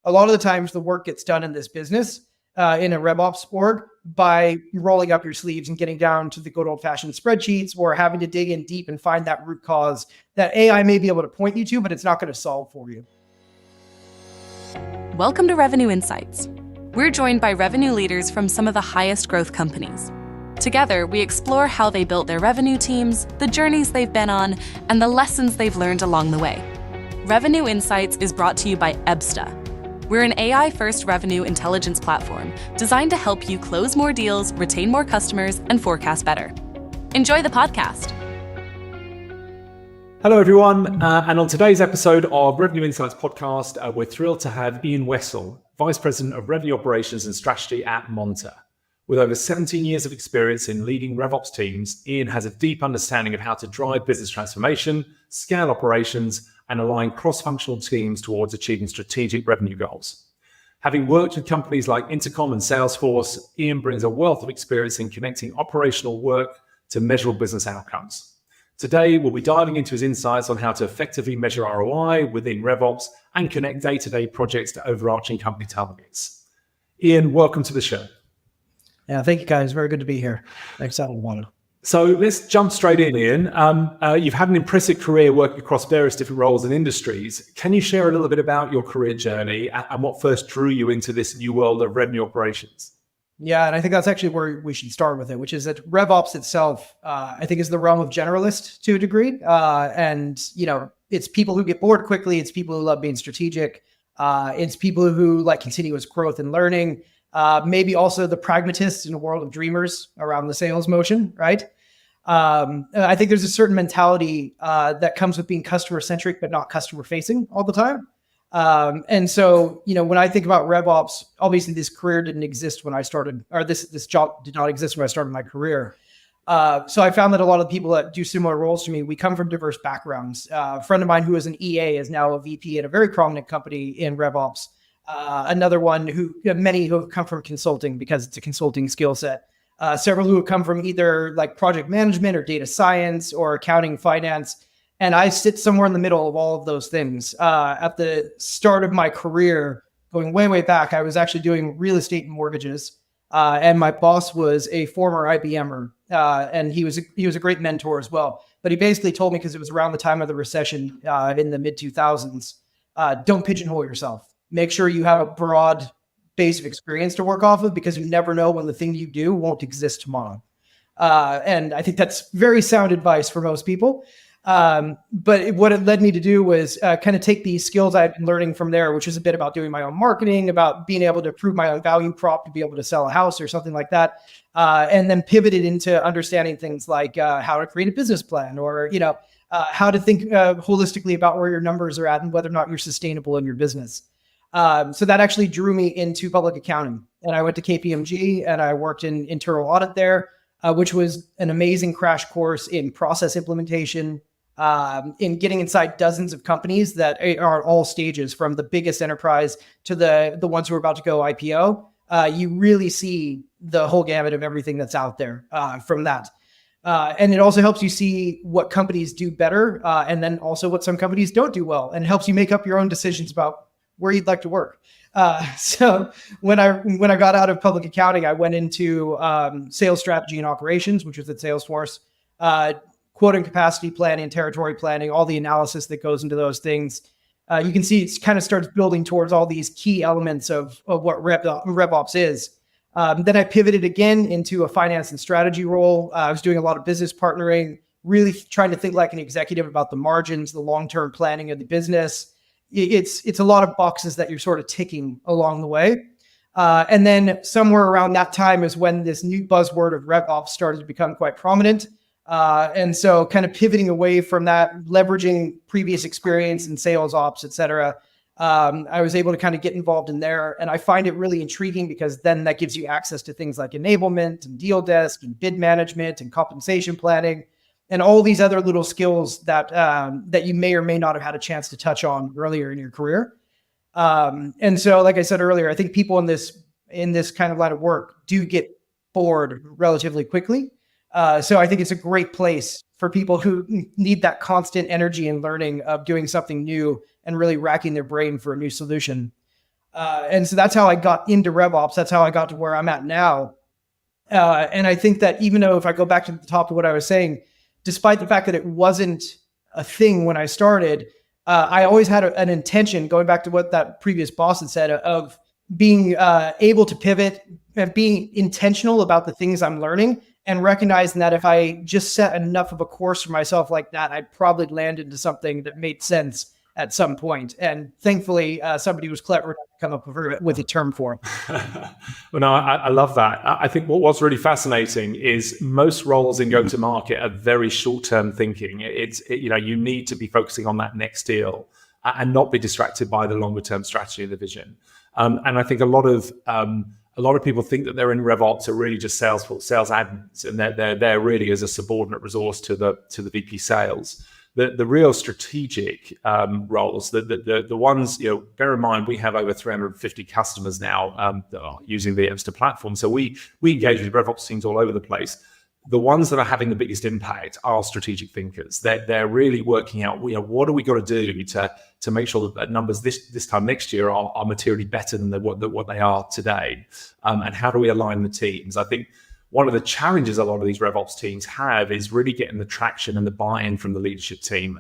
a lot of the times the work gets done in this business, in a RevOps org, by rolling up your sleeves and getting down to the good old fashioned spreadsheets, or having to dig in deep and find that root cause that AI may be able to point you to, but it's not going to solve for you. Welcome to Revenue Insights. We're joined by revenue leaders from some of the highest growth companies. Together, we explore how they built their revenue teams, the journeys they've been on, and the lessons they've learned along the way. Revenue Insights is brought to you by Ebsta. We're an AI-first revenue intelligence platform designed to help you close more deals, retain more customers, and forecast better. Enjoy the podcast. Hello, everyone. And on today's episode of Revenue Insights podcast, we're thrilled to have Ian Wessel, Vice President of Revenue Operations and Strategy at Monta. With over 17 years of experience in leading RevOps teams, Ian has a deep understanding of how to drive business transformation, scale operations, and align cross-functional teams towards achieving strategic revenue goals. Having worked with companies like Intercom and Salesforce, Ian brings a wealth of experience in connecting operational work to measurable business outcomes. Today, we'll be diving into his insights on how to effectively measure ROI within RevOps and connect day-to-day projects to overarching company targets. Ian, welcome to the show. Yeah, thank you guys. Very good to be here. Thanks, Monta. So let's jump straight in, Ian. You've had an impressive career working across various different roles and industries. Can you share a little bit about your career journey and what first drew you into this new world of revenue operations? Yeah, and I think that's actually where we should start with it, which is that RevOps itself, I think, is the realm of generalist to a degree. And, it's people who get bored quickly. It's people who love being strategic. It's people who like continuous growth and learning. Maybe also the pragmatists in a world of dreamers around the sales motion, right? I think there's a certain mentality that comes with being customer-centric, but not customer-facing all the time. And so, when I think about RevOps, obviously this career didn't exist when I started, or this job did not exist when I started my career. So I found that a lot of people that do similar roles to me, we come from diverse backgrounds. A friend of mine who was an EA is now a VP at a very prominent company in RevOps. Another one many who have come from consulting because it's a consulting skill set. Several who have come from either like project management or data science or accounting, finance. And I sit somewhere in the middle of all of those things. At the start of my career, going way, way back, I was actually doing real estate and mortgages. And my boss was a former IBMer. And he was a great mentor as well. But he basically told me, because it was around the time of the recession in the mid 2000s, don't pigeonhole yourself. Make sure you have a broad base of experience to work off of, because you never know when the thing you do won't exist tomorrow. And I think that's very sound advice for most people. But what it led me to do was kind of take these skills I've been learning from there, which is a bit about doing my own marketing, about being able to prove my own value prop to be able to sell a house or something like that. And then pivoted into understanding things like how to create a business plan, or, how to think holistically about where your numbers are at and whether or not you're sustainable in your business. So that actually drew me into public accounting, and I went to KPMG and I worked in internal audit there, which was an amazing crash course in process implementation, in getting inside dozens of companies that are at all stages, from the biggest enterprise to the ones who are about to go IPO. You really see the whole gamut of everything that's out there from that. And it also helps you see what companies do better, and then also what some companies don't do well, and it helps you make up your own decisions about where you'd like to work. So when I got out of public accounting, I went into sales strategy and operations, which was at Salesforce, quota and capacity planning, territory planning, all the analysis that goes into those things. You can see it kind of starts building towards all these key elements of what RevOps is. Then I pivoted again into a finance and strategy role. I was doing a lot of business partnering, really trying to think like an executive about the margins, the long-term planning of the business. It's a lot of boxes that you're sort of ticking along the way. And then somewhere around that time is when this new buzzword of RevOps started to become quite prominent. And so kind of pivoting away from that, leveraging previous experience in sales ops, et cetera, I was able to kind of get involved in there. And I find it really intriguing, because then that gives you access to things like enablement and deal desk and bid management and compensation planning, and all these other little skills that you may or may not have had a chance to touch on earlier in your career. And so, like I said earlier, I think people in this kind of line of work do get bored relatively quickly. So I think it's a great place for people who need that constant energy and learning of doing something new and really racking their brain for a new solution. And so that's how I got into RevOps. That's how I got to where I'm at now. And I think that even though if I go back to the top of what I was saying, despite the fact that it wasn't a thing when I started, I always had an intention, going back to what that previous boss had said, of being able to pivot and being intentional about the things I'm learning, and recognizing that if I just set enough of a course for myself like that, I'd probably land into something that made sense at some point. And thankfully, somebody was clever enough to come up with a term for it. Well, no, I love that. I think what's really fascinating is most roles in go-to-market are very short-term thinking. You need to be focusing on that next deal and not be distracted by the longer-term strategy and the vision. And I think a lot of people think that they're in RevOps are really just sales admins, and they're there really as a subordinate resource to the VP sales. The real strategic roles, the ones, bear in mind, we have over 350 customers now that are using the Ebsta platform. So we engage with RevOps teams all over the place. The ones that are having the biggest impact are strategic thinkers. They're really working out, what do we got to do to make sure that numbers this time next year are materially better than what they are today, and how do we align the teams? I think one of the challenges a lot of these RevOps teams have is really getting the traction and the buy-in from the leadership team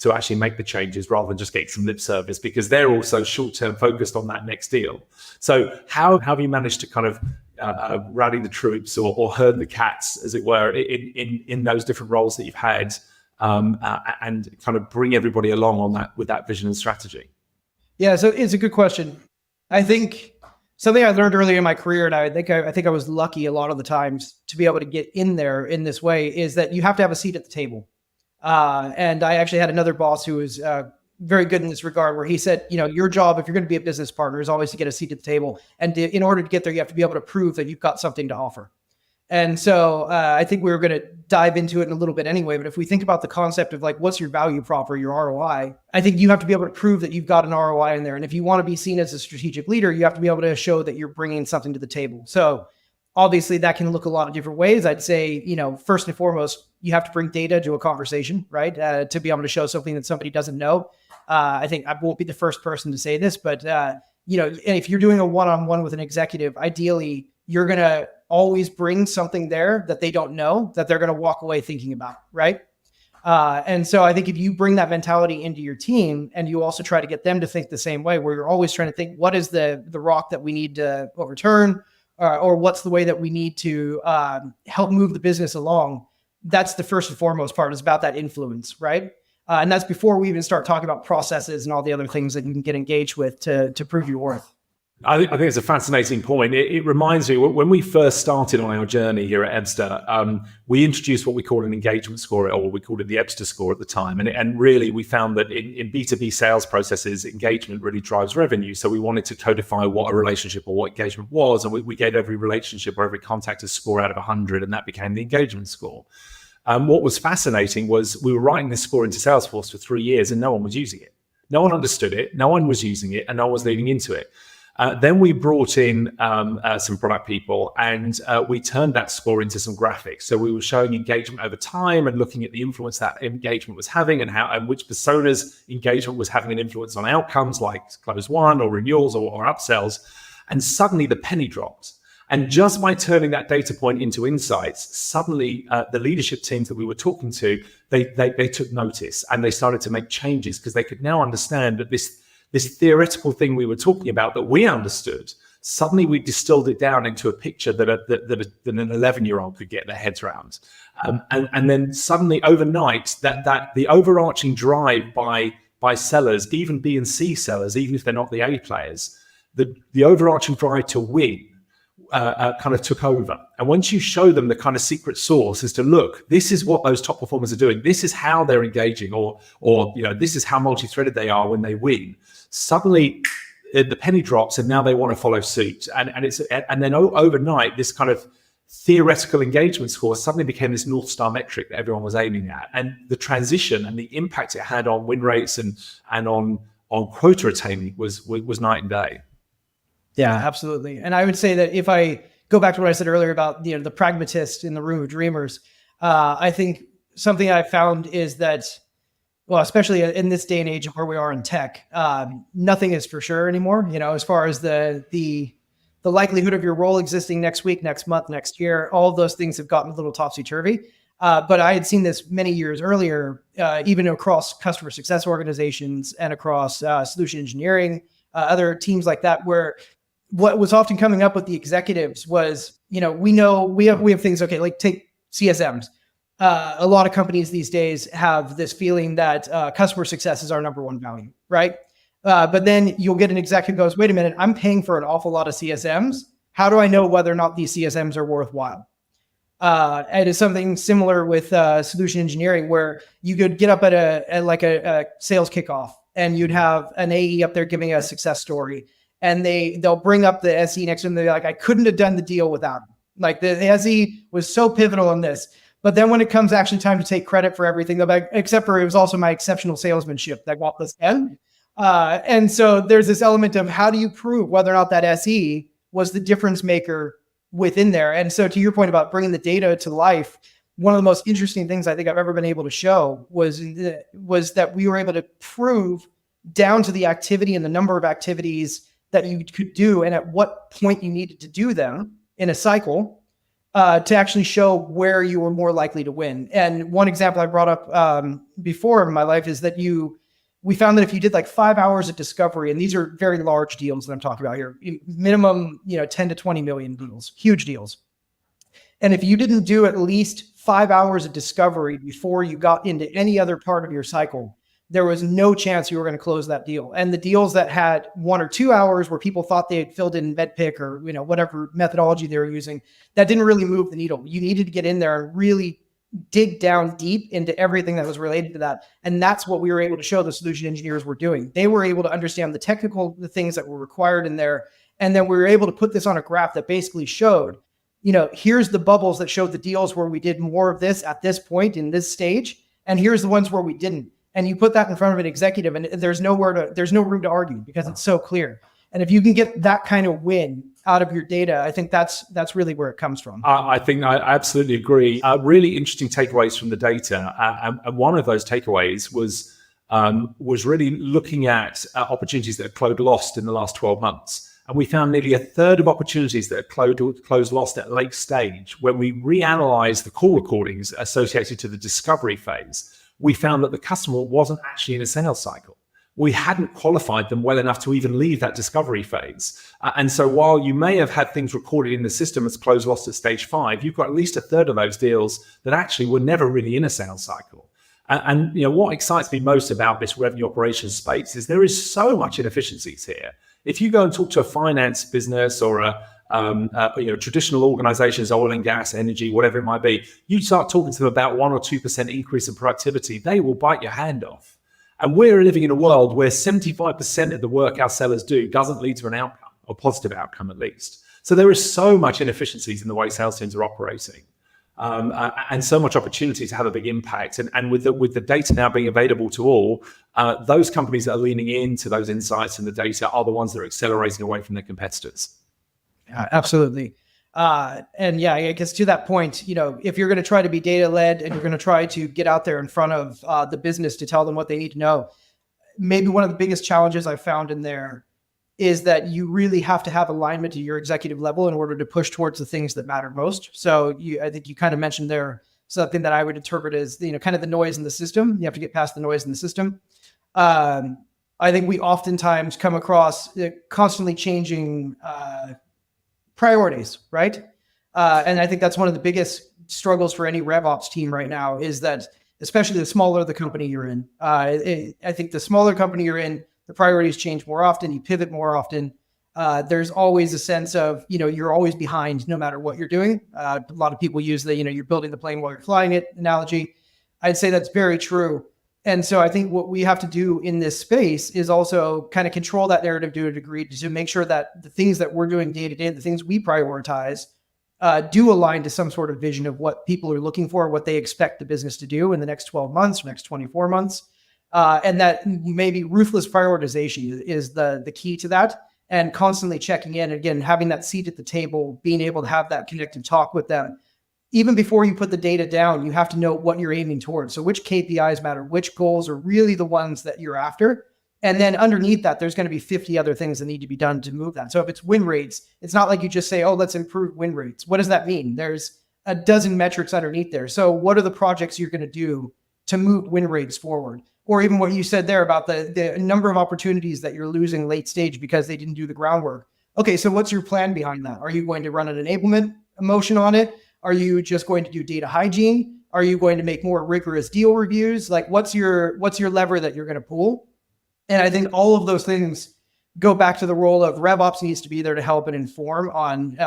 to actually make the changes rather than just getting some lip service, because they're also short-term focused on that next deal. So how have you managed to kind of rally the troops or herd the cats, as it were, in those different roles that you've had, and kind of bring everybody along on that with that vision and strategy? Yeah, so it's a good question. I think something I learned earlier in my career, and I think I was lucky a lot of the times to be able to get in there in this way, is that you have to have a seat at the table. And I actually had another boss who was very good in this regard, where he said, your job, if you're going to be a business partner, is always to get a seat at the table. And in order to get there, you have to be able to prove that you've got something to offer. And so I think we were going to dive into it in a little bit anyway. But if we think about the concept of what's your value prop or your ROI, I think you have to be able to prove that you've got an ROI in there. And if you want to be seen as a strategic leader, you have to be able to show that you're bringing something to the table. So obviously that can look a lot of different ways. I'd say, first and foremost, you have to bring data to a conversation, right? To be able to show something that somebody doesn't know. I think I won't be the first person to say this, but if you're doing a one-on-one with an executive, ideally you're going to always bring something there that they don't know, that they're going to walk away thinking about, right? And so I think if you bring that mentality into your team, and you also try to get them to think the same way, where you're always trying to think, what is the rock that we need to overturn, or what's the way that we need to help move the business along? That's the first and foremost part, is about that influence, right? And that's before we even start talking about processes and all the other things that you can get engaged with to prove your worth. I think it's a fascinating point. It reminds me, when we first started on our journey here at Ebsta, we introduced what we called an engagement score, or we called it the Ebsta score at the time. And really, we found that in B2B sales processes, engagement really drives revenue. So we wanted to codify what a relationship or what engagement was. And we gave every relationship or every contact a score out of 100, and that became the engagement score. What was fascinating was we were writing this score into Salesforce for 3 years, and no one was using it. No one understood it. No one was using it, and no one was leading into it. Then we brought in some product people, and we turned that score into some graphics. So we were showing engagement over time and looking at the influence that engagement was having, and which personas engagement was having an influence on outcomes like close one or renewals or upsells. And suddenly the penny dropped. And just by turning that data point into insights, suddenly the leadership teams that we were talking to, they took notice, and they started to make changes, because they could now understand that this theoretical thing we were talking about that we understood, suddenly we distilled it down into a picture that an 11-year-old could get their heads around. And then suddenly overnight, that the overarching drive by sellers, even B and C sellers, even if they're not the A players, the overarching drive to win kind of took over. And once you show them the kind of secret sauce as to, look, this is what those top performers are doing, this is how they're engaging, or this is how multi-threaded they are when they win, suddenly the penny drops, and now they want to follow suit. And then overnight, this kind of theoretical engagement score suddenly became this North Star metric that everyone was aiming at. And the transition and the impact it had on win rates and on quota attaining was night and day. Yeah, absolutely. And I would say that if I go back to what I said earlier about the pragmatist in the room of dreamers, I think something I found is that well, especially in this day and age of where we are in tech, nothing is for sure anymore. As far as the likelihood of your role existing next week, next month, next year, all of those things have gotten a little topsy-turvy. But I had seen this many years earlier, even across customer success organizations and across solution engineering, other teams like that, where what was often coming up with the executives was, we have things, okay, like take CSMs. A lot of companies these days have this feeling that customer success is our number one value, right? But then you'll get an executive who goes, wait a minute, I'm paying for an awful lot of CSMs. How do I know whether or not these CSMs are worthwhile? It is something similar with solution engineering, where you could get up at a sales kickoff and you'd have an AE up there giving a success story, and they'll bring up the SE next to them. They're like, I couldn't have done the deal without him. Like the SE was so pivotal in this. But then when it comes actually time to take credit for everything, they'll be like, except for it was also my exceptional salesmanship that got this end. And so there's this element of how do you prove whether or not that SE was the difference maker within there? And so to your point about bringing the data to life, one of the most interesting things I think I've ever been able to show was that we were able to prove down to the activity and the number of activities that you could do and at what point you needed to do them in a cycle to actually show where you were more likely to win. And one example I brought up before in my life is that we found that if you did like 5 hours of discovery, and these are very large deals that I'm talking about here, minimum, 10 to 20 million deals, huge deals. And if you didn't do at least 5 hours of discovery before you got into any other part of your cycle, there was no chance you were going to close that deal. And the deals that had 1 or 2 hours where people thought they had filled in MedPick or, whatever methodology they were using, that didn't really move the needle. You needed to get in there and really dig down deep into everything that was related to that. And that's what we were able to show the solution engineers were doing. They were able to understand the things that were required in there. And then we were able to put this on a graph that basically showed, here's the bubbles that showed the deals where we did more of this at this point in this stage. And here's the ones where we didn't. And you put that in front of an executive and there's no room to argue because it's so clear. And if you can get that kind of win out of your data, I think that's really where it comes from. I think I absolutely agree. Really interesting takeaways from the data. And one of those takeaways was really looking at opportunities that Clode lost in the last 12 months. And we found nearly a third of opportunities that Clode lost at late stage. When we reanalyzed the call recordings associated to the discovery phase, we found that the customer wasn't actually in a sales cycle. We hadn't qualified them well enough to even leave that discovery phase. And so while you may have had things recorded in the system as close lost at stage 5, you've got at least a third of those deals that actually were never really in a sales cycle. And what excites me most about this revenue operations space is there is so much inefficiencies here. If you go and talk to a finance business or traditional organizations, oil and gas, energy, whatever it might be, you start talking to them about 1 or 2% increase in productivity, they will bite your hand off. And we're living in a world where 75% of the work our sellers do doesn't lead to an outcome, or positive outcome at least. So there is so much inefficiencies in the way sales teams are operating, and so much opportunity to have a big impact. And with the data now being available to all, those companies that are leaning into those insights and the data are the ones that are accelerating away from their competitors. Absolutely. And yeah, I guess to that point, if you're going to try to be data led and you're going to try to get out there in front of the business to tell them what they need to know, maybe one of the biggest challenges I found in there is that you really have to have alignment to your executive level in order to push towards the things that matter most. So I think you kind of mentioned there something that I would interpret as, kind of the noise in the system. You have to get past the noise in the system. I think we oftentimes come across constantly changing priorities, right? And I think that's one of the biggest struggles for any RevOps team right now is that, especially the smaller the company you're in. I think the smaller company you're in, the priorities change more often, you pivot more often. There's always a sense of, you're always behind no matter what you're doing. A lot of people use the, you're building the plane while you're flying it analogy. I'd say that's very true. And so I think what we have to do in this space is also kind of control that narrative to a degree to make sure that the things that we're doing day to day, the things we prioritize, do align to some sort of vision of what people are looking for, what they expect the business to do in the next 12 months, next 24 months. And that maybe ruthless prioritization is the key to that, and constantly checking in, and again, having that seat at the table, being able to have that connected talk with them even before you put the data down, you have to know what you're aiming towards. So which KPIs matter, which goals are really the ones that you're after. And then underneath that, there's going to be 50 other things that need to be done to move that. So if it's win rates, it's not like you just say, oh, let's improve win rates. What does that mean? There's a dozen metrics underneath there. So what are the projects you're going to do to move win rates forward? Or even what you said there about the number of opportunities that you're losing late stage because they didn't do the groundwork. Okay, so what's your plan behind that? Are you going to run an enablement motion on it? Are you just going to do data hygiene? Are you going to make more rigorous deal reviews? Like what's your lever that you're going to pull? And I think all of those things go back to the role of RevOps needs to be there to help and inform on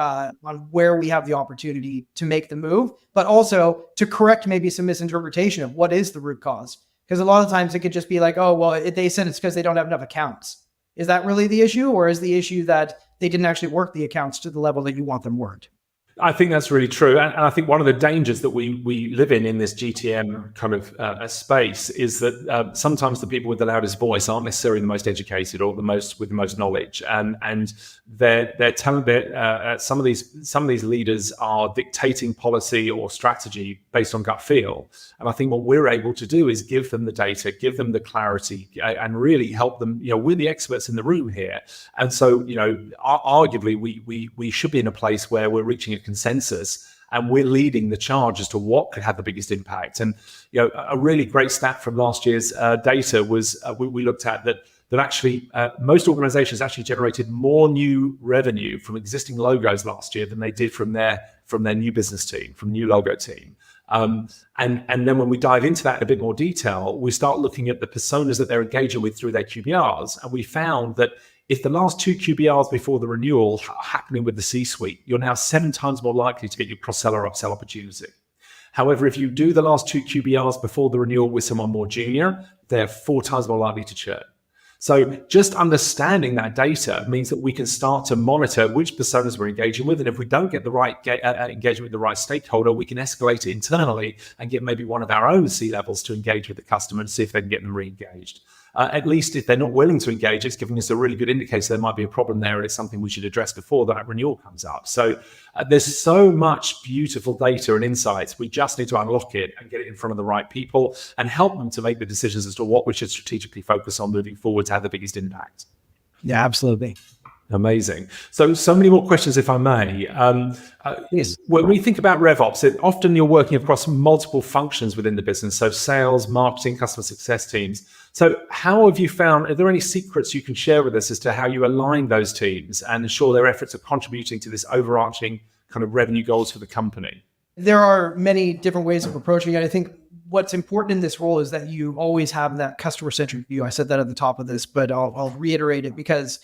where we have the opportunity to make the move, but also to correct maybe some misinterpretation of what is the root cause. Because a lot of times it could just be like, oh, well, they said it's because they don't have enough accounts. Is that really the issue? Or is the issue that they didn't actually work the accounts to the level that you want them worked? I think that's really true. And I think one of the dangers that we live in this GTM kind of space is that sometimes the people with the loudest voice aren't necessarily the most educated or with the most knowledge. And they're telling that some of these leaders are dictating policy or strategy based on gut feel. And I think what we're able to do is give them the data, give them the clarity, and really help them. We're the experts in the room here. And so, arguably, we should be in a place where we're reaching a consensus and we're leading the charge as to what could have the biggest impact. And a really great stat from last year's data was we looked at that actually most organizations actually generated more new revenue from existing logos last year than they did from their new business team, from new logo team. And then when we dive into that in a bit more detail, we start looking at the personas that they're engaging with through their QBRs, and we found that if the last 2 QBRs before the renewal are happening with the C-suite, you're now 7 times more likely to get your cross-sell or upsell opportunity. However, if you do the last 2 QBRs before the renewal with someone more junior, they're 4 times more likely to churn. So just understanding that data means that we can start to monitor which personas we're engaging with. And if we don't get the right engagement with the right stakeholder, we can escalate it internally and get maybe one of our own C-levels to engage with the customer and see if they can get them re-engaged. At least if they're not willing to engage, it's giving us a really good indicator there might be a problem there and it's something we should address before that renewal comes up. So there's so much beautiful data and insights. We just need to unlock it and get it in front of the right people and help them to make the decisions as to what we should strategically focus on moving forward to have the biggest impact. Yeah, absolutely. Amazing. So many more questions, if I may. Yes. When we think about RevOps, often you're working across multiple functions within the business. So sales, marketing, customer success teams. So how have you found, are there any secrets you can share with us as to how you align those teams and ensure their efforts are contributing to this overarching kind of revenue goals for the company? There are many different ways of approaching it. I think what's important in this role is that you always have that customer-centric view. I said that at the top of this, but I'll reiterate it because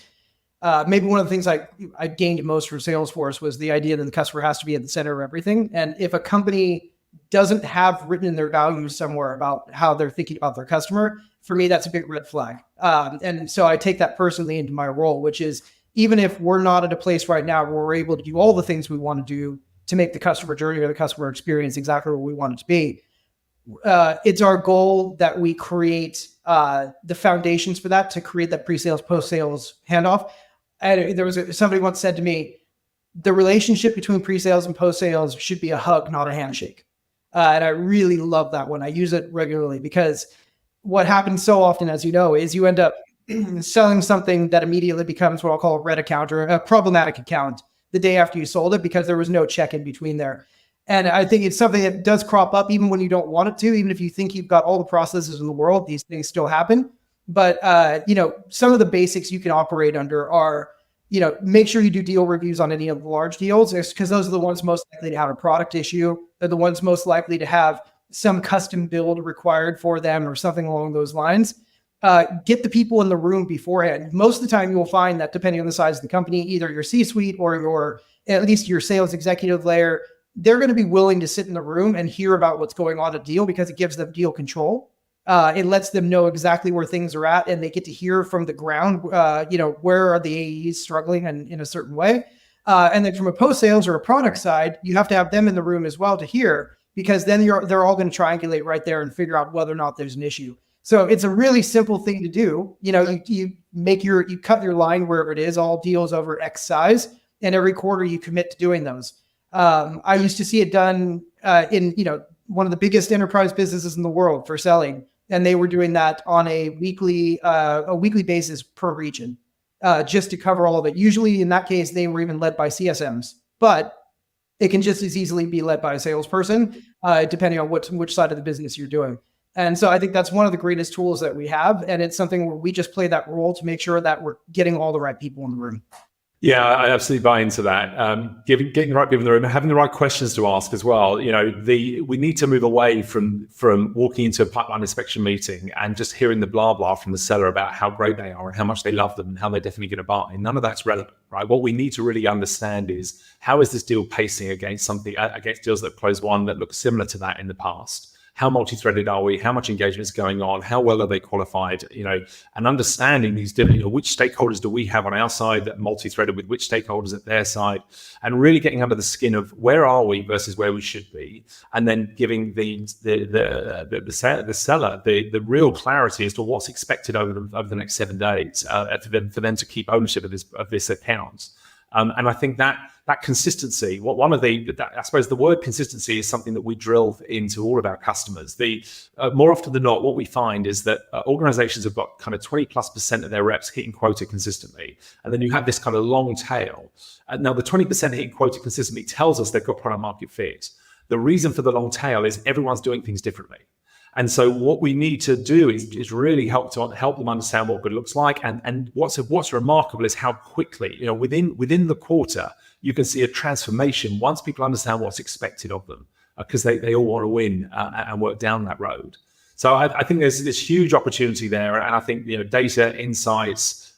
maybe one of the things I gained most from Salesforce was the idea that the customer has to be at the center of everything. And if a company doesn't have written in their values somewhere about how they're thinking about their customer, for me, that's a big red flag. And so I take that personally into my role, which is even if we're not at a place right now where we're able to do all the things we want to do to make the customer journey or the customer experience exactly what we want it to be, it's our goal that we create the foundations for that, to create that pre-sales, post-sales handoff. And there was somebody once said to me, the relationship between pre-sales and post-sales should be a hug, not a handshake. And I really love that one. I use it regularly because what happens so often, as you know, is you end up selling something that immediately becomes what I'll call a red account or a problematic account the day after you sold it because there was no check in between there. And I think it's something that does crop up even when you don't want it to, even if you think you've got all the processes in the world, these things still happen. But, some of the basics you can operate under are, make sure you do deal reviews on any of the large deals because those are the ones most likely to have a product issue. They're the ones most likely to have some custom build required for them or something along those lines. Get the people in the room beforehand. Most of the time you will find that depending on the size of the company, either your C-suite or at least your sales executive layer, they're going to be willing to sit in the room and hear about what's going on at deal because it gives them deal control. It lets them know exactly where things are at and they get to hear from the ground, where are the AEs struggling in a certain way. And then from a post-sales or a product side, you have to have them in the room as well to hear because then they're all going to triangulate right there and figure out whether or not there's an issue. So it's a really simple thing to do. You cut your line wherever it is, all deals over X size, and every quarter you commit to doing those. I used to see it done in, one of the biggest enterprise businesses in the world for selling. And they were doing that on a weekly basis per region, just to cover all of it. Usually in that case, they were even led by CSMs, but it can just as easily be led by a salesperson, depending on which side of the business you're doing. And so I think that's one of the greatest tools that we have. And it's something where we just play that role to make sure that we're getting all the right people in the room. Yeah, I absolutely buy into that. Getting the right people in the room, having the right questions to ask as well. We need to move away from walking into a pipeline inspection meeting and just hearing the blah blah from the seller about how great they are and how much they love them and how they're definitely going to buy. None of that's relevant, right? What we need to really understand is, how is this deal pacing against deals that closed won that look similar to that in the past? How multi-threaded are we? How much engagement is going on? How well are they qualified? And understanding these different, which stakeholders do we have on our side that multi-threaded with which stakeholders at their side, and really getting under the skin of where are we versus where we should be, and then giving the seller the real clarity as to what's expected over the next 7 days for them to keep ownership of this account. And I think that consistency, I suppose the word consistency is something that we drill into all of our customers. More often than not, what we find is that organizations have got kind of 20+% of their reps hitting quota consistently. And then you have this kind of long tail. Now the 20% hitting quota consistently tells us they've got product market fit. The reason for the long tail is everyone's doing things differently. And so what we need to do is really help them understand what good looks like. And what's remarkable is how quickly, within the quarter, you can see a transformation once people understand what's expected of them, because they all want to win and work down that road. So I think there's this huge opportunity there. And I think, data, insights,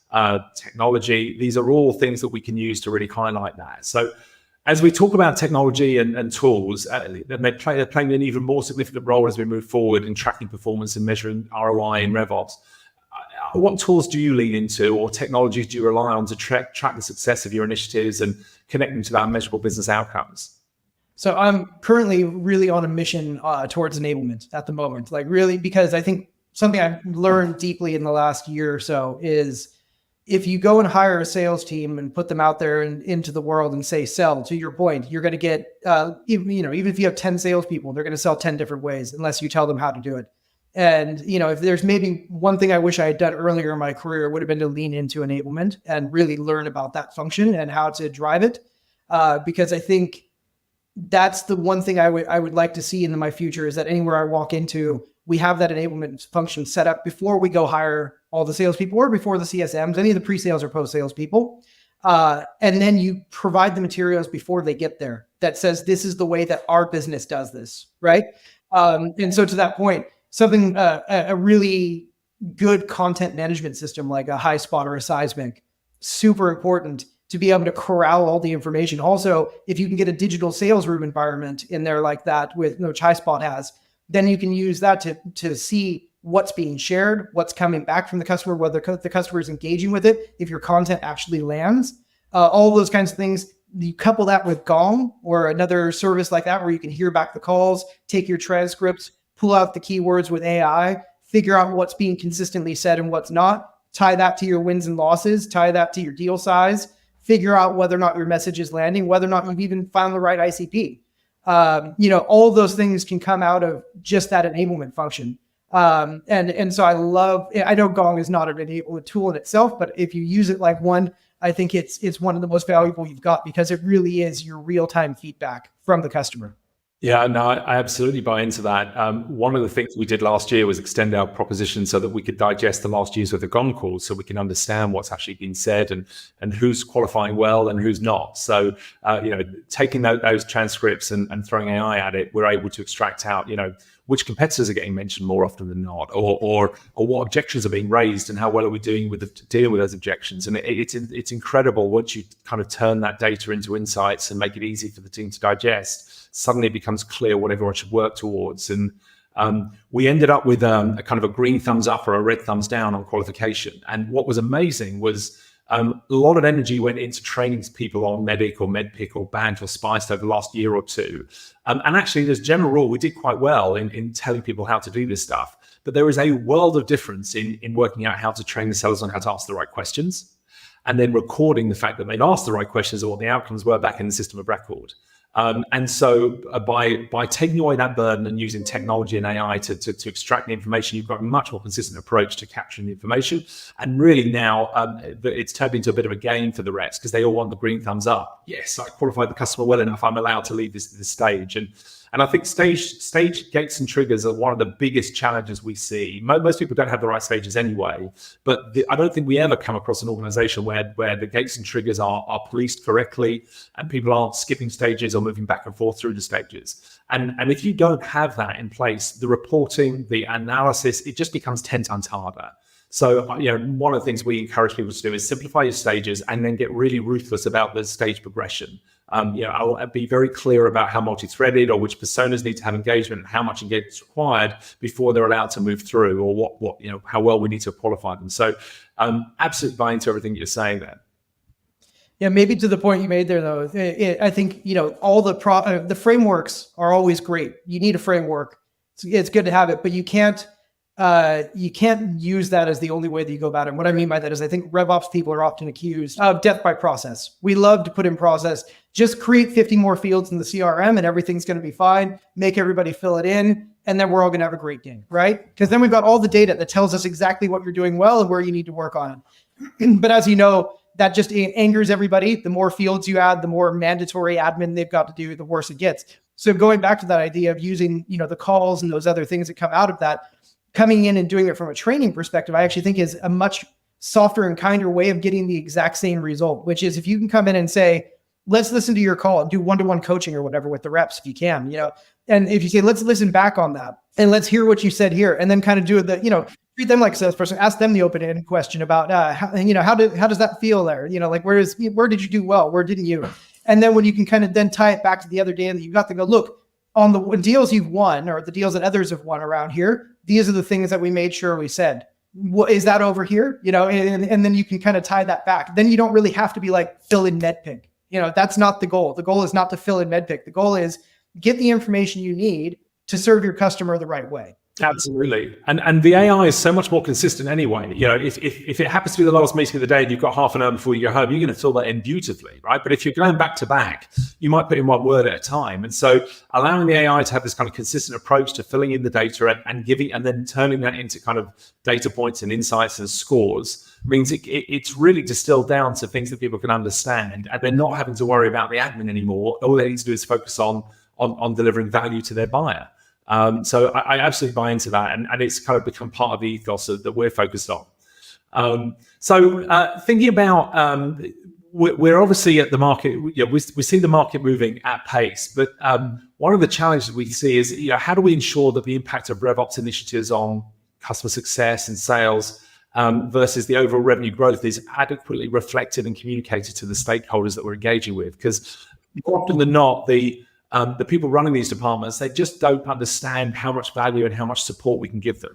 technology, these are all things that we can use to really highlight that. So as we talk about technology and tools, they're playing an even more significant role as we move forward in tracking performance and measuring ROI in RevOps. What tools do you lean into, or technologies do you rely on to track the success of your initiatives and connect them to that measurable business outcomes? So I'm currently really on a mission towards enablement at the moment, really, because I think something I've learned deeply in the last year or so is, if you go and hire a sales team and put them out there and into the world and say, sell, to your point, you're going to get, even if you have 10 salespeople, they're going to sell 10 different ways unless you tell them how to do it. And, if there's maybe one thing I wish I had done earlier in my career, it would have been to lean into enablement and really learn about that function and how to drive it. Because I think that's the one thing I would like to see in my future, is that anywhere I walk into, we have that enablement function set up before we go hire all the salespeople, or before the CSMs, any of the pre-sales or post-sales people. And then you provide the materials before they get there that says, this is the way that our business does this, right? And so to that point, something, a really good content management system like a HighSpot or a Seismic, super important to be able to corral all the information. Also, if you can get a digital sales room environment in there like that, which HighSpot has, then you can use that to see what's being shared, what's coming back from the customer, whether the customer is engaging with it, if your content actually lands, all those kinds of things. You couple that with Gong or another service like that, where you can hear back the calls, take your transcripts, pull out the keywords with AI, figure out what's being consistently said and what's not, tie that to your wins and losses, tie that to your deal size, figure out whether or not your message is landing, whether or not you've even found the right ICP. All those things can come out of just that enablement function. And so I know Gong is not an enablement tool in itself, but if you use it like one, I think it's one of the most valuable you've got, because it really is your real-time feedback from the customer. Yeah, no, I absolutely buy into that. One of the things we did last year was extend our proposition so that we could digest the last year's worth of Gong calls, so we can understand what's actually been said and who's qualifying well and who's not. So, taking those transcripts and throwing AI at it, we're able to extract out, which competitors are getting mentioned more often than not, or what objections are being raised and how well are we doing with dealing with those objections. And it's incredible once you kind of turn that data into insights and make it easy for the team to digest. Suddenly it becomes clear what everyone should work towards. And we ended up with a kind of a green thumbs up or a red thumbs down on qualification. And what was amazing was a lot of energy went into training people on Medic or MedPick or Bant or Spiced over the last year or two. And actually, as a general rule, we did quite well in telling people how to do this stuff. But there is a world of difference in working out how to train the sellers on how to ask the right questions, and then recording the fact that they'd asked the right questions or what the outcomes were back in the system of record. And so by taking away that burden and using technology and AI to extract the information, you've got a much more consistent approach to capturing the information. And really now it's turned into a bit of a game for the reps because they all want the green thumbs up. Yes, I qualified the customer well enough. I'm allowed to leave this stage. And I think stage gates and triggers are one of the biggest challenges we see. Most people don't have the right stages anyway, but I don't think we ever come across an organization where the gates and triggers are policed correctly and people aren't skipping stages or moving back and forth through the stages. And if you don't have that in place, the reporting, the analysis, it just becomes 10 times harder. So, one of the things we encourage people to do is simplify your stages and then get really ruthless about the stage progression. I'll be very clear about how multi-threaded or which personas need to have engagement and how much engagement is required before they're allowed to move through, or how well we need to qualify them. So, absolutely buy into everything you're saying there. Yeah, maybe to the point you made there, though, I think all the frameworks are always great. You need a framework; it's good to have it, but you can't use that as the only way that you go about it. And what I mean by that is I think RevOps people are often accused of death by process. We love to put in process. Just create 50 more fields in the CRM and everything's going to be fine. Make everybody fill it in, and then we're all going to have a great day, right? Because then we've got all the data that tells us exactly what you're doing well and where you need to work on it. But as you know, that just angers everybody. The more fields you add, the more mandatory admin they've got to do, the worse it gets. So going back to that idea of using, the calls and those other things that come out of that, coming in and doing it from a training perspective, I actually think is a much softer and kinder way of getting the exact same result, which is if you can come in and say, let's listen to your call and do one-to-one coaching or whatever with the reps, if you can, and if you say, let's listen back on that and let's hear what you said here, and then kind of do the, treat them like a salesperson, ask them the open-ended question about, how does that feel there? Where did you do well? Where didn't you? And then when you can kind of then tie it back to the other day that you got to go, look, on the deals you've won or the deals that others have won around here, these are the things that we made sure we said. What is that over here? And then you can kind of tie that back. Then you don't really have to be like fill in MedPick. That's not the goal. The goal is not to fill in MedPick. The goal is get the information you need to serve your customer the right way. Absolutely. And the AI is so much more consistent anyway. If it happens to be the last meeting of the day and you've got half an hour before you go home, you're going to fill that in beautifully, right? But if you're going back to back, you might put in one word at a time. And so allowing the AI to have this kind of consistent approach to filling in the data and then turning that into kind of data points and insights and scores means it's really distilled down to things that people can understand, and they're not having to worry about the admin anymore. All they need to do is focus on delivering value to their buyer. So I absolutely buy into that, and it's kind of become part of the ethos that we're focused on. Thinking about, we're obviously at the market, we see the market moving at pace, but one of the challenges we see is, how do we ensure that the impact of RevOps initiatives on customer success and sales versus the overall revenue growth is adequately reflected and communicated to the stakeholders that we're engaging with? Because more often than not, the people running these departments, they just don't understand how much value and how much support we can give them.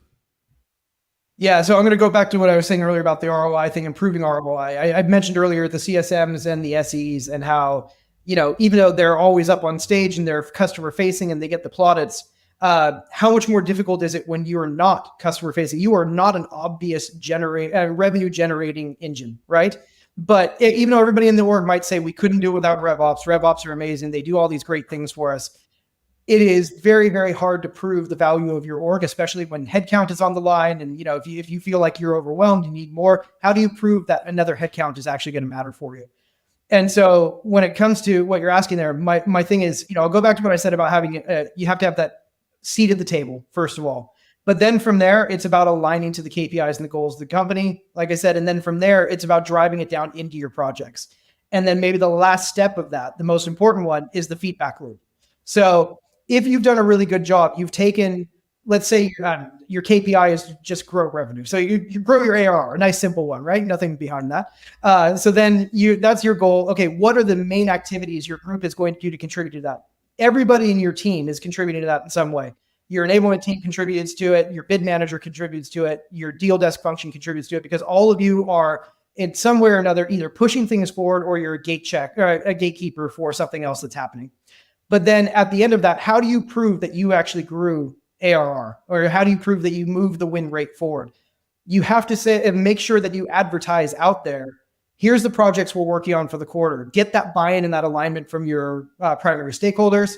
Yeah, so I'm going to go back to what I was saying earlier about the ROI thing, improving ROI. I mentioned earlier the CSMs and the SEs and how, even though they're always up on stage and they're customer facing and they get the plaudits, how much more difficult is it when you're not customer facing? You are not an obvious revenue generating engine, right? But even though everybody in the org might say we couldn't do it without RevOps, RevOps are amazing, they do all these great things for us, it is very, very hard to prove the value of your org, especially when headcount is on the line. And if you feel like you're overwhelmed, you need more, how do you prove that another headcount is actually going to matter for you? And so when it comes to what you're asking there, my thing is, I'll go back to what I said about having, you have to have that seat at the table, first of all. But then from there, it's about aligning to the KPIs and the goals of the company, like I said. And then from there, it's about driving it down into your projects. And then maybe the last step of that, the most important one, is the feedback loop. So if you've done a really good job, you've taken, let's say your KPI is just grow revenue. So you grow your ARR, a nice simple one, right? Nothing behind that. So then that's your goal. Okay, what are the main activities your group is going to do to contribute to that? Everybody in your team is contributing to that in some way. Your enablement team contributes to it. Your bid manager contributes to it. Your deal desk function contributes to it, because all of you are in some way or another either pushing things forward or you're a gatekeeper for something else that's happening. But then at the end of that, how do you prove that you actually grew ARR? Or how do you prove that you move the win rate forward? You have to say and make sure that you advertise out there, here's the projects we're working on for the quarter. Get that buy-in and that alignment from your primary stakeholders,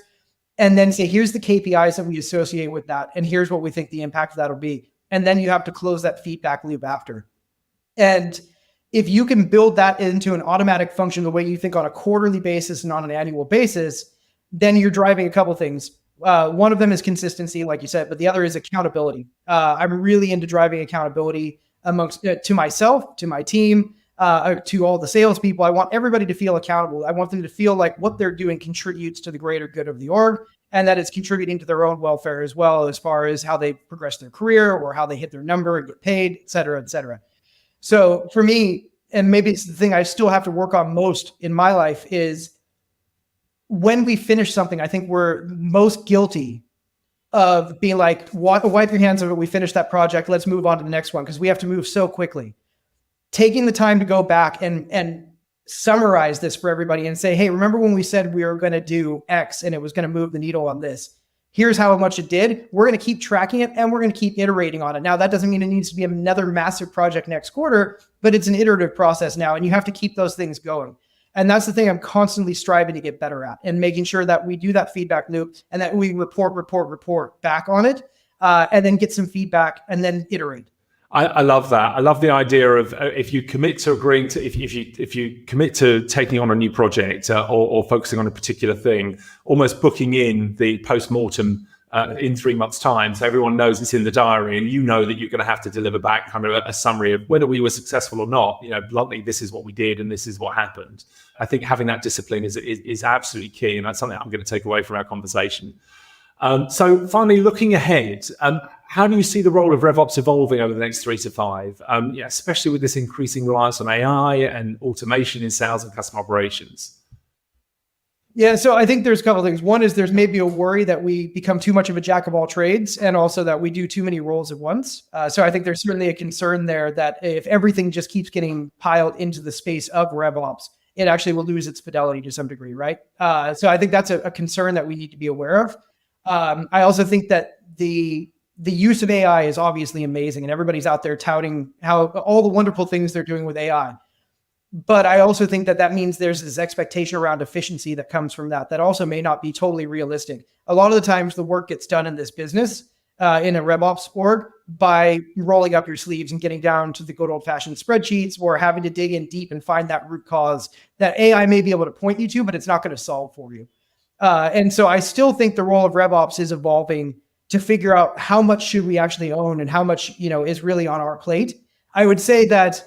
and then say, here's the KPIs that we associate with that, and here's what we think the impact of that will be. And then you have to close that feedback loop after. And if you can build that into an automatic function the way you think on a quarterly basis and on an annual basis, then you're driving a couple things. One of them is consistency, like you said, but the other is accountability. I'm really into driving accountability amongst to myself, to my team, to all the salespeople. I want everybody to feel accountable. I want them to feel like what they're doing contributes to the greater good of the org, and that it's contributing to their own welfare as well, as far as how they progress their career or how they hit their number and get paid, et cetera, et cetera. So for me, and maybe it's the thing I still have to work on most in my life, is when we finish something, I think we're most guilty of being like, wipe your hands of it. We finished that project. Let's move on to the next one, because we have to move so quickly. Taking the time to go back and summarize this for everybody and say, hey, remember when we said we were going to do X and it was going to move the needle on this? Here's how much it did. We're going to keep tracking it and we're going to keep iterating on it. Now, that doesn't mean it needs to be another massive project next quarter, but it's an iterative process now, and you have to keep those things going. And that's the thing I'm constantly striving to get better at, and making sure that we do that feedback loop and that we report back on it, and then get some feedback and then iterate. I love that. I love the idea of if you commit to agreeing to, if you commit to taking on a new project or focusing on a particular thing, almost booking in the post-mortem in 3 months' time, so everyone knows it's in the diary, and you know that you're going to have to deliver back kind of a summary of whether we were successful or not. You know, bluntly, this is what we did and this is what happened. I think having that discipline is absolutely key, and that's something I'm going to take away from our conversation. So finally, looking ahead, how do you see the role of RevOps evolving over the next 3 to 5, especially with this increasing reliance on AI and automation in sales and customer operations? Yeah, so I think there's a couple of things. One is there's maybe a worry that we become too much of a jack of all trades, and also that we do too many roles at once. So I think there's certainly a concern there that if everything just keeps getting piled into the space of RevOps, it actually will lose its fidelity to some degree, right? So I think that's a concern that we need to be aware of. I also think that the use of AI is obviously amazing, and everybody's out there touting how all the wonderful things they're doing with AI. But I also think that means there's this expectation around efficiency that comes from that also may not be totally realistic. A lot of the times the work gets done in this business, in a RevOps org, by rolling up your sleeves and getting down to the good old fashioned spreadsheets, or having to dig in deep and find that root cause that AI may be able to point you to, but it's not going to solve for you. And so I still think the role of RevOps is evolving to figure out how much should we actually own and how much, is really on our plate. I would say that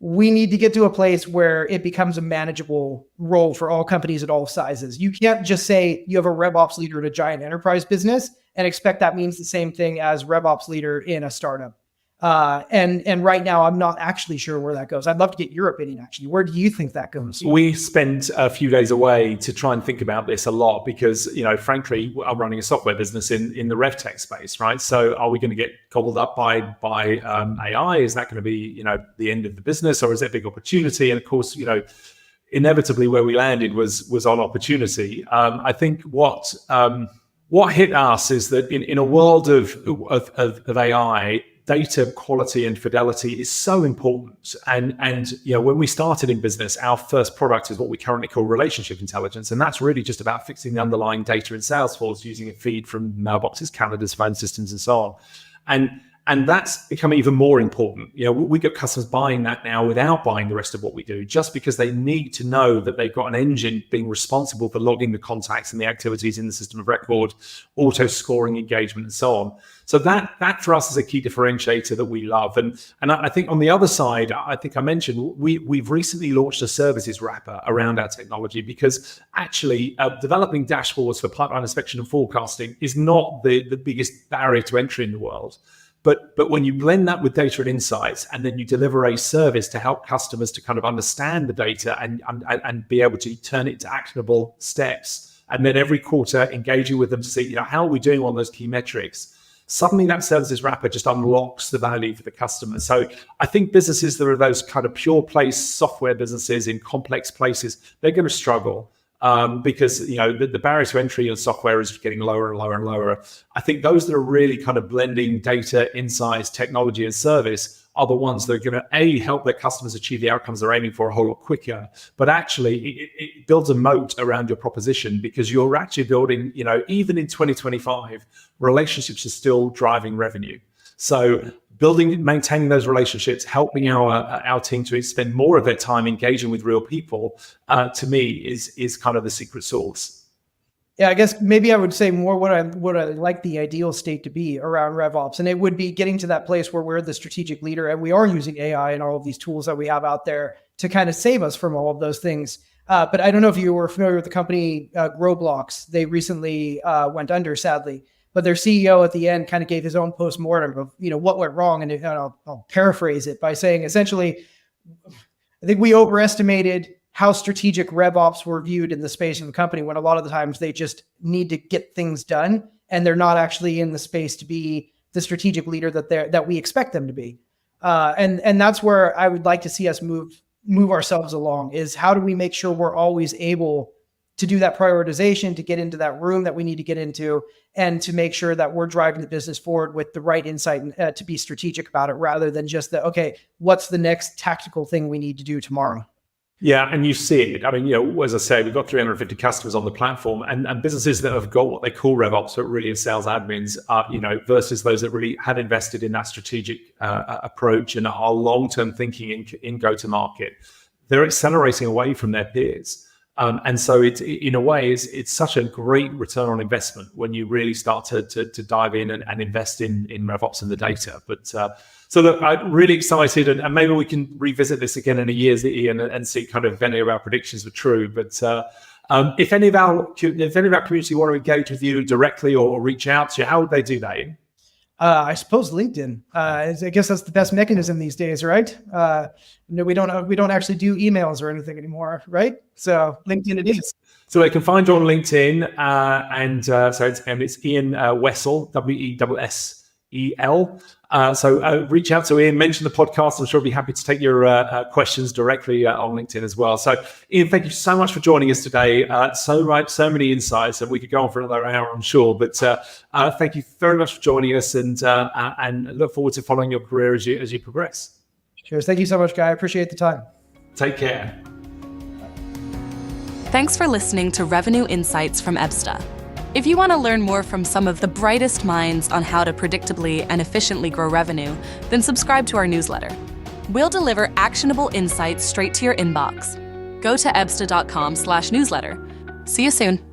we need to get to a place where it becomes a manageable role for all companies at all sizes. You can't just say you have a RevOps leader in a giant enterprise business and expect that means the same thing as RevOps leader in a startup. And right now, I'm not actually sure where that goes. I'd love to get your opinion, actually. Where do you think that goes? We spent a few days away to try and think about this a lot because, frankly, I'm running a software business in the RevTech space, right? So are we going to get gobbled up by AI? Is that going to be, the end of the business, or is it a big opportunity? And of course, inevitably where we landed was on opportunity. I think what hit us is that in a world of AI, data quality and fidelity is so important. And when we started in business, our first product is what we currently call relationship intelligence. And that's really just about fixing the underlying data in Salesforce using a feed from mailboxes, calendars, phone systems, and so on. And that's become even more important. We get customers buying that now without buying the rest of what we do, just because they need to know that they've got an engine being responsible for logging the contacts and the activities in the system of record, auto scoring engagement, and so on. So that for us is a key differentiator that we love. And I think on the other side, I think I mentioned, we've recently launched a services wrapper around our technology, because actually developing dashboards for pipeline inspection and forecasting is not the biggest barrier to entry in the world. But when you blend that with data and insights, and then you deliver a service to help customers to kind of understand the data and be able to turn it into actionable steps, and then every quarter engaging with them to see, how are we doing on those key metrics, suddenly that services wrapper just unlocks the value for the customer. So I think businesses that are those kind of pure play software businesses in complex places, they're going to struggle. Because the barrier to entry in software is getting lower and lower and lower. I think those that are really kind of blending data, insights, technology, and service are the ones that are going to help their customers achieve the outcomes they're aiming for a whole lot quicker. But actually, it builds a moat around your proposition, because you're actually building, even in 2025, relationships are still driving revenue. So maintaining those relationships, helping our team to spend more of their time engaging with real people, to me is kind of the secret sauce. Yeah, I guess maybe I would say more what I like the ideal state to be around RevOps. And it would be getting to that place where we're the strategic leader and we are using AI and all of these tools that we have out there to kind of save us from all of those things. But I don't know if you were familiar with the company Roblox. They recently went under, sadly. But their CEO at the end kind of gave his own postmortem of, what went wrong. And I'll paraphrase it by saying, essentially, I think we overestimated how strategic RevOps were viewed in the space of the company, when a lot of the times they just need to get things done and they're not actually in the space to be the strategic leader that we expect them to be. And that's where I would like to see us move ourselves along, is how do we make sure we're always able to do that prioritization, to get into that room that we need to get into, and to make sure that we're driving the business forward with the right insight and to be strategic about it, rather than just what's the next tactical thing we need to do tomorrow? Yeah, and you see it. I mean, as I say, we've got 350 customers on the platform, and businesses that have got what they call RevOps, but really are sales admins, versus those that really have invested in that strategic approach and are long-term thinking in go-to-market. They're accelerating away from their peers. And so it's, in a way, it's such a great return on investment when you really start to dive in and invest in RevOps and the data. But so look, I'm really excited, and maybe we can revisit this again in a year's, Ian, and see kind of if any of our predictions were true. But if any of our community want to engage with you directly or reach out to you, how would they do that, Ian? I suppose LinkedIn. I guess that's the best mechanism these days, right? No, we don't actually do emails or anything anymore, right? So LinkedIn it is. So they can find you on LinkedIn, and it's Ian Wessel, Wessel. So reach out to Ian, mention the podcast. I'm sure he'll be happy to take your questions directly on LinkedIn as well. So Ian, thank you so much for joining us today. So many insights, and we could go on for another hour, I'm sure. But thank you very much for joining us, and look forward to following your career as you progress. Cheers. Thank you so much, Guy. I appreciate the time. Take care. Thanks for listening to Revenue Insights from Ebsta. If you want to learn more from some of the brightest minds on how to predictably and efficiently grow revenue, then subscribe to our newsletter. We'll deliver actionable insights straight to your inbox. Go to ebsta.com/newsletter. See you soon.